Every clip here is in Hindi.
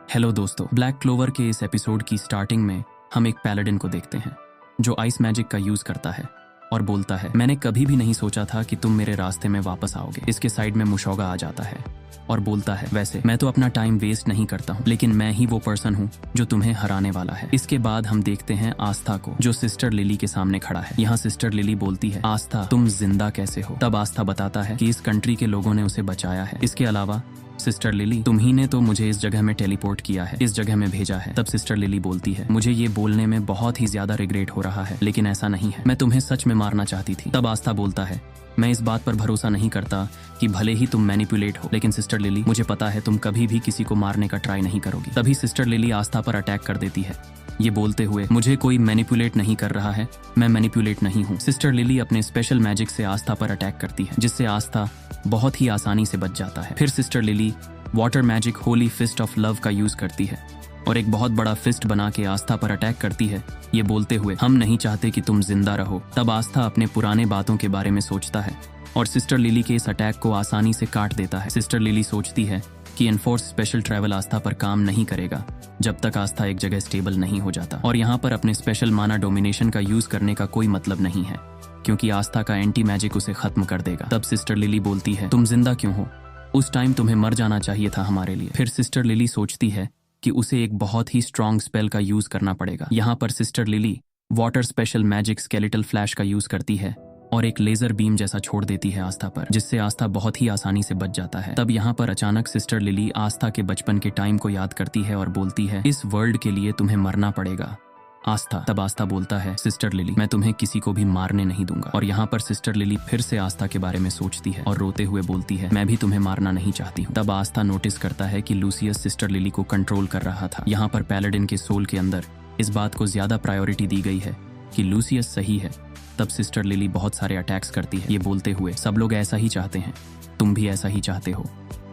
हेलो दोस्तों, ब्लैक क्लोवर के इस एपिसोड की स्टार्टिंग में हम एक पैलेडिन को देखते हैं जो आइस मैजिक का यूज करता है और बोलता है, मैंने कभी भी नहीं सोचा था कि तुम मेरे रास्ते में वापस आओगे। इसके साइड में मुशोगा आ जाता है और बोलता है, वैसे मैं तो अपना टाइम वेस्ट नहीं करता हूँ, लेकिन मैं ही वो पर्सन हूँ जो तुम्हें हराने वाला है। इसके बाद हम देखते हैं आस्था को जो सिस्टर लिली के सामने खड़ा है। यहाँ सिस्टर लिली बोलती है, आस्था तुम जिंदा कैसे हो? तब आस्था बताता है कि इस कंट्री के लोगों ने उसे बचाया है। इसके अलावा सिस्टर लिली, तुम ही ने तो मुझे इस जगह में टेलीपोर्ट किया है, इस जगह में भेजा है। तब सिस्टर लिली बोलती है, मुझे ये बोलने में बहुत ही ज्यादा रिग्रेट हो रहा है, लेकिन ऐसा नहीं है, मैं तुम्हें सच में मारना चाहती थी। तब आस्था बोलता है, मैं इस बात पर भरोसा नहीं करता कि भले ही तुम मैनिपुलेट हो, लेकिन सिस्टर लिली मुझे पता है तुम कभी भी किसी को मारने का ट्राई नहीं करोगी। तभी सिस्टर लिली आस्था पर अटैक कर देती है, ये बोलते हुए, मुझे कोई मैनिपुलेट नहीं कर रहा है, मैं मैनिपुलेट नहीं हूँ। सिस्टर लिली अपने स्पेशल मैजिक से आस्था पर अटैक करती है, जिससे आस्था बहुत ही आसानी से बच जाता है। फिर sister Lily water magic holy fist of love का यूज करती है और एक बहुत बड़ा फिस्ट बना के आस्था पर अटैक करती है, ये बोलते हुए, हम नहीं चाहते कि तुम जिंदा रहो। तब आस्था अपने पुराने बातों के बारे में सोचता है और सिस्टर लिली के इस अटैक को आसानी से काट देता है। सिस्टर लिली सोचती है कि एनफोर्स स्पेशल ट्रैवल आस्था पर काम नहीं करेगा जब तक आस्था एक जगह स्टेबल नहीं हो जाता, और यहाँ पर अपने स्पेशल माना डोमिनेशन का यूज करने का कोई मतलब नहीं है क्योंकि आस्था का एंटी मैजिक उसे खत्म कर देगा। तब सिस्टर लिली बोलती है, तुम जिंदा क्यों हो? उस टाइम तुम्हें मर जाना चाहिए था हमारे लिए। फिर सिस्टर लिली सोचती है कि उसे एक बहुत ही स्ट्रॉन्ग स्पेल का यूज करना पड़ेगा। यहाँ पर sister Lily water special magic skeletal flash का यूज करती है और एक लेजर बीम जैसा छोड़ देती है आस्था पर, जिससे आस्था बहुत ही आसानी से बच जाता है। तब यहाँ पर अचानक सिस्टर लिली आस्था के बचपन के टाइम को याद करती है और बोलती है, इस वर्ल्ड के लिए तुम्हें मरना पड़ेगा आस्था। तब आस्था बोलता है, सिस्टर लिली मैं तुम्हें किसी को भी मारने नहीं दूंगा। और यहाँ पर सिस्टर लिली फिर से आस्था के बारे में सोचती है और रोते हुए बोलती है, मैं भी तुम्हें मारना नहीं चाहती हूँ। तब आस्था नोटिस करता है कि लूसियस सिस्टर लिली को कंट्रोल कर रहा था। यहाँ पर पैलेडिन के सोल के अंदर इस बात को ज्यादा प्रायोरिटी दी गई है कि लूसियस सही है। तब सिस्टर लिली बहुत सारे अटैक्स करती है, ये बोलते हुए, सब लोग ऐसा ही चाहते हैं, तुम भी ऐसा ही चाहते हो,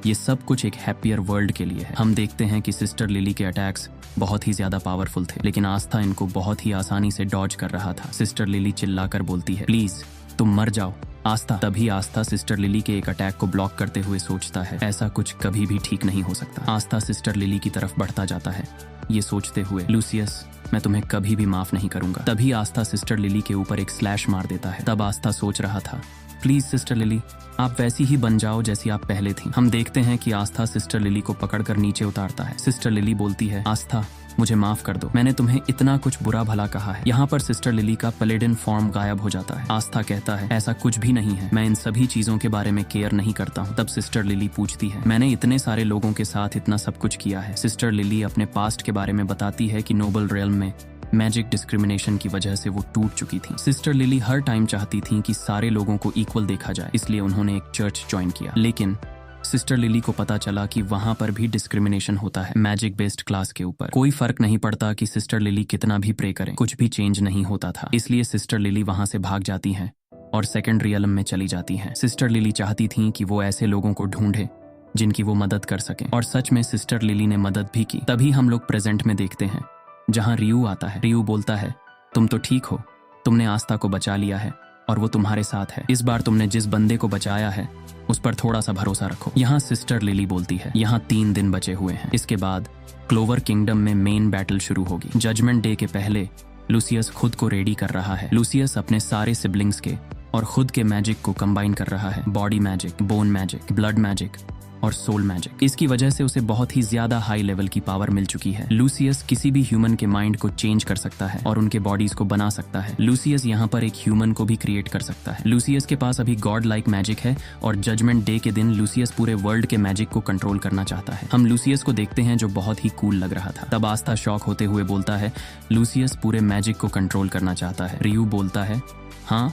ये सब कुछ एक हैप्पियर वर्ल्ड के लिए है। हम देखते हैं कि सिस्टर लिली के अटैक्स बहुत ही ज्यादा पावरफुल थे, लेकिन आस्था इनको बहुत ही आसानी से डॉज कर रहा था। सिस्टर लिली चिल्लाकर बोलती है, प्लीज तुम मर जाओ आस्था। तभी आस्था सिस्टर लिली के एक अटैक को ब्लॉक करते हुए सोचता है, ऐसा कुछ कभी भी ठीक नहीं हो सकता। आस्था सिस्टर लिली की तरफ बढ़ता जाता है, ये सोचते हुए, लूसियस मैं तुम्हें कभी भी माफ नहीं करूंगा। तभी आस्था सिस्टर लिली के ऊपर एक स्लैश मार देता है। तब आस्था सोच रहा था, प्लीज सिस्टर लिली आप वैसी ही बन जाओ जैसी आप पहले थी। हम देखते हैं कि आस्था सिस्टर लिली को पकड़कर नीचे उतारता है। सिस्टर लिली बोलती है, आस्था मुझे माफ कर दो, मैंने तुम्हें इतना कुछ बुरा भला कहा है। यहाँ पर सिस्टर लिली का पैलेडिन फॉर्म गायब हो जाता है। आस्था कहता है, ऐसा कुछ भी नहीं है, मैं इन सभी चीजों के बारे में केयर नहीं करता हूँ। तब सिस्टर लिली पूछती है, मैंने इतने सारे लोगों के साथ इतना सब कुछ किया है। सिस्टर लिली अपने पास्ट के बारे में बताती है कि नोबल रियल्म में मैजिक डिस्क्रिमिनेशन की वजह से वो टूट चुकी थी। सिस्टर लिली हर टाइम चाहती थी कि सारे लोगों को इक्वल देखा जाए, इसलिए उन्होंने एक चर्च ज्वाइन किया। लेकिन सिस्टर लिली को पता चला कि वहां पर भी डिस्क्रिमिनेशन होता है मैजिक बेस्ड क्लास के ऊपर। कोई फर्क नहीं पड़ता कि सिस्टर लिली कितना भी प्रे करे, कुछ भी चेंज नहीं होता था। इसलिए सिस्टर लिली वहां से भाग जाती हैं और सेकंड रियलम में चली जाती हैं। सिस्टर लिली चाहती थी कि वो ऐसे लोगों को ढूंढे जिनकी वो मदद कर सके, और सच में सिस्टर लिली ने मदद भी की। तभी हम लोग प्रेजेंट में देखते हैं जहां रियू आता है। रियू बोलता है, तुम तो ठीक हो, तुमने आस्था को बचा लिया है और वो तुम्हारे साथ है। इस बार तुमने जिस बंदे को बचाया है उस पर थोड़ा सा भरोसा रखो। यहाँ सिस्टर लिली बोलती है, यहाँ 3 दिन बचे हुए हैं, इसके बाद क्लोवर किंगडम में मेन बैटल शुरू होगी। जजमेंट डे के पहले लूसियस खुद को रेडी कर रहा है। लूसियस अपने सारे सिबलिंग्स के और खुद के मैजिक को कंबाइन कर रहा है, body magic, bone magic, blood magic और सोल मैजिक। इसकी वजह से उसे बहुत ही ज्यादा हाई लेवल की पावर मिल चुकी है। लूसियस किसी भी ह्यूमन के माइंड को चेंज कर सकता है और उनके बॉडीज को बना सकता है। लूसियस यहाँ पर एक ह्यूमन को भी क्रिएट कर सकता है। लूसियस के पास अभी गॉड लाइक मैजिक है और जजमेंट डे के दिन लूसियस पूरे वर्ल्ड के मैजिक को कंट्रोल करना चाहता है। हम लूसियस को देखते हैं जो बहुत ही कूल लग रहा था। तब आस्था शॉक होते हुए बोलता है, लूसियस पूरे मैजिक को कंट्रोल करना चाहता है। रियू बोलता है, हाँ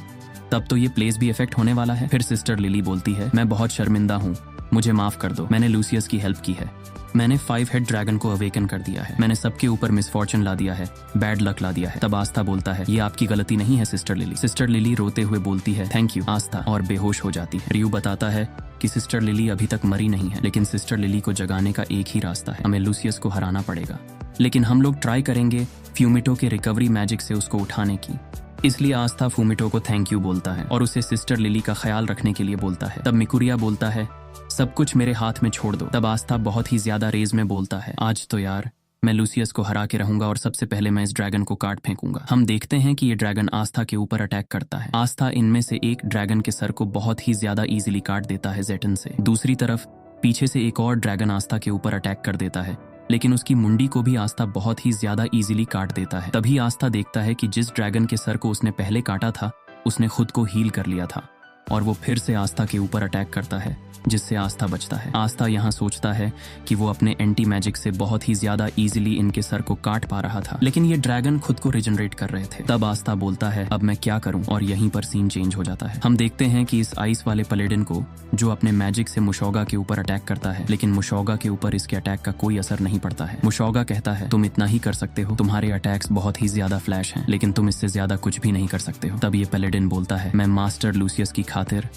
तब तो ये प्लेस भी इफेक्ट होने वाला है। फिर सिस्टर लिली बोलती है, मैं बहुत शर्मिंदा हूँ, मुझे माफ कर दो, मैंने लूसियस की हेल्प की है, मैंने 5 हेड ड्रैगन को अवेकन कर दिया है, मैंने सबके ऊपर मिसफॉर्चून ला दिया है, बैड लक ला दिया है। तब आस्था बोलता है, ये आपकी गलती नहीं है सिस्टर लिली। सिस्टर लिली रोते हुए बोलती है, थैंक यू आस्था, और बेहोश हो जाती है। रियू बताता है कि सिस्टर लिली अभी तक मरी नहीं है, लेकिन सिस्टर लिली को जगाने का एक ही रास्ता है, हमें लूसियस को हराना पड़ेगा, लेकिन हम लोग ट्राई करेंगे फ्यूमिटो के रिकवरी मैजिक से उसको उठाने की। इसलिए आस्था फूमिटो को थैंक यू बोलता है और उसे सिस्टर लिली का ख्याल रखने के लिए बोलता है। तब मिकुरिया बोलता है, सब कुछ मेरे हाथ में छोड़ दो। तब आस्था बहुत ही ज्यादा रेज में बोलता है, आज तो यार मैं लूसियस को हरा के रहूंगा और सबसे पहले मैं इस ड्रैगन को काट फेंकूंगा। हम देखते हैं कि ये ड्रैगन आस्था के ऊपर अटैक करता है। आस्था इनमें से एक ड्रैगन के सर को बहुत ही ज्यादा इजीली काट देता है जेटन से। दूसरी तरफ पीछे से एक और ड्रैगन आस्था के ऊपर अटैक कर देता है, लेकिन उसकी मुंडी को भी आस्था बहुत ही ज्यादा इजीली काट देता है। तभी आस्था देखता है कि जिस ड्रैगन के सर को उसने पहले काटा था उसने खुद को हील कर लिया था और वो फिर से आस्था के ऊपर अटैक करता है, जिससे आस्था बचता है। आस्था यहाँ सोचता है कि वो अपने एंटी मैजिक से बहुत ही ज्यादा इजीली इनके सर को काट पा रहा था, लेकिन ये ड्रैगन खुद को रिजनरेट कर रहे थे। तब आस्था बोलता है, अब मैं क्या करूं, और यहीं पर सीन चेंज हो जाता है। हम देखते हैं कि इस आइस वाले पैलेडिन को, जो अपने मैजिक से मुशौगा के ऊपर अटैक करता है, लेकिन मुशौगा के ऊपर इसके अटैक का कोई असर नहीं पड़ता है। मुशौगा कहता है, तुम इतना ही कर सकते हो, तुम्हारे अटैक्स बहुत ही ज्यादा फ्लैश हैं, लेकिन तुम इससे ज्यादा कुछ भी नहीं कर सकते हो। तब ये पैलेडिन बोलता है, मैं मास्टर लूसियस की खातिर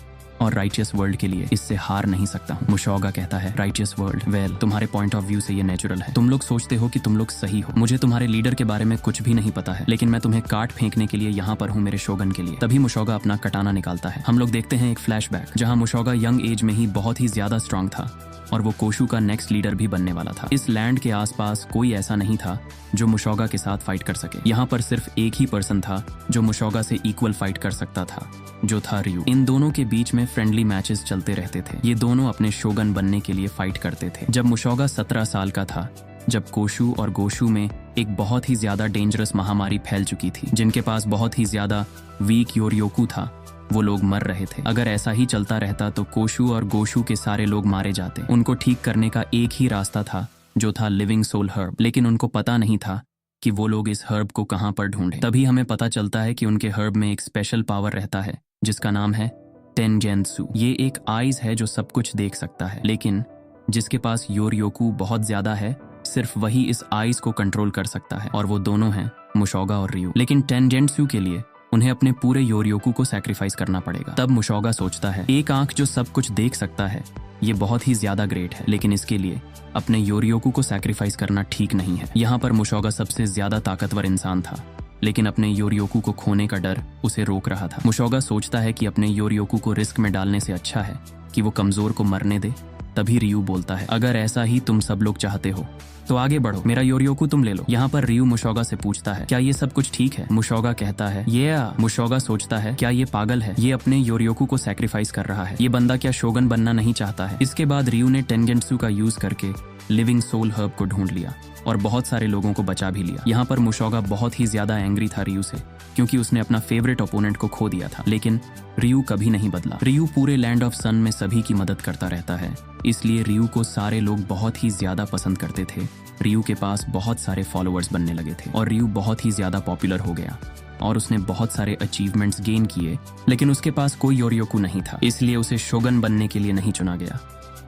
और राइटियस वर्ल्ड के लिए इससे हार नहीं सकता हूँ। मुशौगा कहता है, राइटियस वर्ल्ड, वेल तुम्हारे पॉइंट ऑफ व्यू से ये नेचुरल है। तुम लोग सोचते हो कि तुम लोग सही हो, मुझे तुम्हारे लीडर के बारे में कुछ भी नहीं पता है, लेकिन मैं तुम्हें काट फेंकने के लिए यहाँ पर हूँ, मेरे शोगन के लिए। तभी मुशौगा अपना कटाना निकालता है। हम लोग देखते हैं एक फ्लैशबैक जहाँ मुशौगा यंग एज में ही बहुत ही ज्यादा स्ट्रांग था और वो कोशु का नेक्स्ट लीडर भी बनने वाला था। इस लैंड के आसपास कोई ऐसा नहीं था जो मुशौगा के साथ फाइट कर सके। यहाँ पर सिर्फ एक ही पर्सन था जो मुशौगा से इक्वल फाइट कर सकता था, जो था रियू। इन दोनों के बीच में फ्रेंडली मैचेस चलते रहते थे। ये दोनों अपने शोगन बनने के लिए फाइट करते थे। जब मुशौगा 17 साल का था, जब कोशु और गोशु में एक बहुत ही ज्यादा डेंजरस महामारी फैल चुकी थी, जिनके पास बहुत ही ज्यादा वीक योरयोकू था, वो लोग मर रहे थे। अगर ऐसा ही चलता रहता तो कोशु और गोशु के सारे लोग मारे जाते। उनको ठीक करने का एक ही रास्ता था, जो था लिविंग सोल हर्ब, लेकिन उनको पता नहीं था कि वो लोग इस हर्ब को कहाँ पर ढूंढें। तभी हमें पता चलता है कि उनके हर्ब में एक स्पेशल पावर रहता है जिसका नाम है टेनजेंत्सु। ये एक आइज है जो सब कुछ देख सकता है, लेकिन जिसके पास योरयोकू बहुत ज्यादा है, सिर्फ वही इस आइज को कंट्रोल कर सकता है, और वो दोनों हैं मुशौगा और रियू। लेकिन टेनजेंत्सु के लिए उन्हें अपने पूरे योरयोकू को सैक्रिफाइस करना पड़ेगा। तब मुशौगा सोचता है, एक आंख जो सब कुछ देख सकता है ये बहुत ही ज्यादा ग्रेट है, लेकिन इसके लिए अपने योरयोकू को सैक्रिफाइस करना ठीक नहीं है। यहाँ पर मुशौगा सबसे ज्यादा ताकतवर इंसान था, लेकिन अपने योरयोकू को खोने का डर उसे रोक रहा था। मुशौगा सोचता है कि अपने योरयोकू को रिस्क में डालने से अच्छा है कि वो कमजोर को मरने दे। तभी रियू बोलता है, अगर ऐसा ही तुम सब लोग चाहते हो तो आगे बढ़ो, मेरा योरयोकू तुम ले लो। यहाँ पर रियू मुशौगा से पूछता है, क्या ये सब कुछ ठीक है? मुशौगा कहता है, ये। मुशौगा सोचता है, क्या ये पागल है? ये अपने योरयोकू को सैक्रिफाइस कर रहा है। ये बंदा क्या शोगन बनना नहीं चाहता है? इसके बाद रियू ने टेनजेंत्सु का यूज करके लिविंग सोल हर्ब को ढूंढ लिया और बहुत सारे लोगों को बचा भी लिया। यहाँ पर मुशौगा बहुत ही ज्यादा एंग्री था रियू से, क्योंकि उसने अपना फेवरेट ओपोनेंट को खो दिया था, लेकिन रियू कभी नहीं बदला। रियू पूरे लैंड ऑफ सन में सभी की मदद करता रहता है, इसलिए रियू को सारे लोग बहुत ही ज्यादा पसंद करते थे। रियू के पास बहुत सारे फॉलोअर्स बनने लगे थे और रियू बहुत ही ज्यादा पॉपुलर हो गया और उसने बहुत सारे अचीवमेंट्स गेन किए, लेकिन उसके पास कोई योरयोकू नहीं था, इसलिए उसे शोगन बनने के लिए नहीं चुना गया।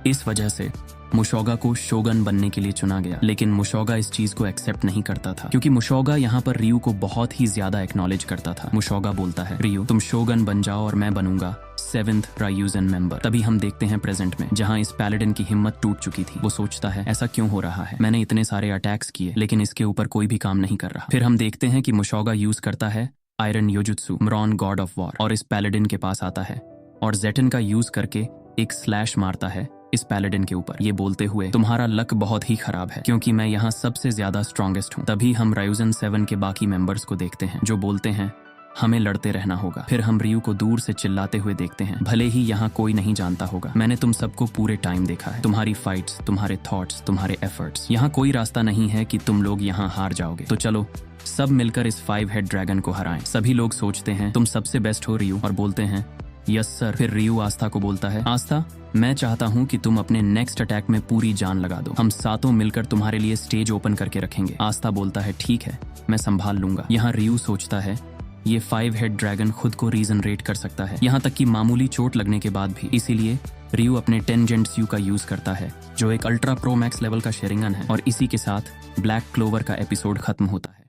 इस वजह से मुशौगा को शोगन बनने के लिए चुना गया, लेकिन मुशौगा इस चीज को एक्सेप्ट नहीं करता था, क्योंकि मुशौगा यहाँ पर रियू को बहुत ही ज्यादा एक्नॉलेज करता था। मुशौगा बोलता है, रियू तुम शोगन बन जाओ और मैं बनूंगा 7th रायूजन मेंबर। तभी हम देखते हैं प्रेजेंट में, जहाँ इस पैलेडिन की हिम्मत टूट चुकी थी। वो सोचता है, ऐसा क्यों हो रहा है? मैंने इतने सारे अटैक्स किए, लेकिन इसके ऊपर कोई भी काम नहीं कर रहा। फिर हम देखते हैं कि मुशौगा यूज करता है आयरन योजुत्सु, म्रॉन गॉड ऑफ वॉर, और इस पैलेडिन के पास आता है और जेटन का यूज करके एक स्लैश मारता है इस पैलेडिन के ऊपर, ये बोलते हुए, तुम्हारा लक बहुत ही खराब है, क्योंकि मैं यहाँ सबसे ज्यादा स्ट्रॉन्गेस्ट हूँ। तभी हम रायूजन 7 के बाकी मेंबर्स को देखते हैं, जो बोलते हैं, हमें लड़ते रहना होगा। फिर हम रियू को दूर से चिल्लाते हुए देखते हैं, भले ही यहाँ कोई नहीं जानता होगा, मैंने तुम सबको पूरे टाइम देखा है, तुम्हारी फाइट्स, तुम्हारे थॉट्स, तुम्हारे एफर्ट्स। यहाँ कोई रास्ता नहीं है कि तुम लोग यहाँ हार जाओगे, तो चलो सब मिलकर इस 5 हेड ड्रैगन को हराएं। सभी लोग सोचते हैं, तुम सबसे बेस्ट हो रियू, और बोलते हैं, यस सर। फिर रियू आस्था को बोलता है, आस्था मैं चाहता हूँ कि तुम अपने नेक्स्ट अटैक में पूरी जान लगा दो, हम सातों मिलकर तुम्हारे लिए स्टेज ओपन करके रखेंगे। आस्था बोलता है, ठीक है, मैं संभाल लूंगा। यहाँ रियू सोचता है, ये 5 हेड ड्रैगन खुद को रीजनरेट कर सकता है, यहाँ तक कि मामूली चोट लगने के बाद भी। इसीलिए रियू अपने टेनजेंत्सु का यूज करता है, जो एक अल्ट्रा प्रो मैक्स लेवल का शेरिंगन है, और इसी के साथ ब्लैक क्लोवर का एपिसोड खत्म होता है।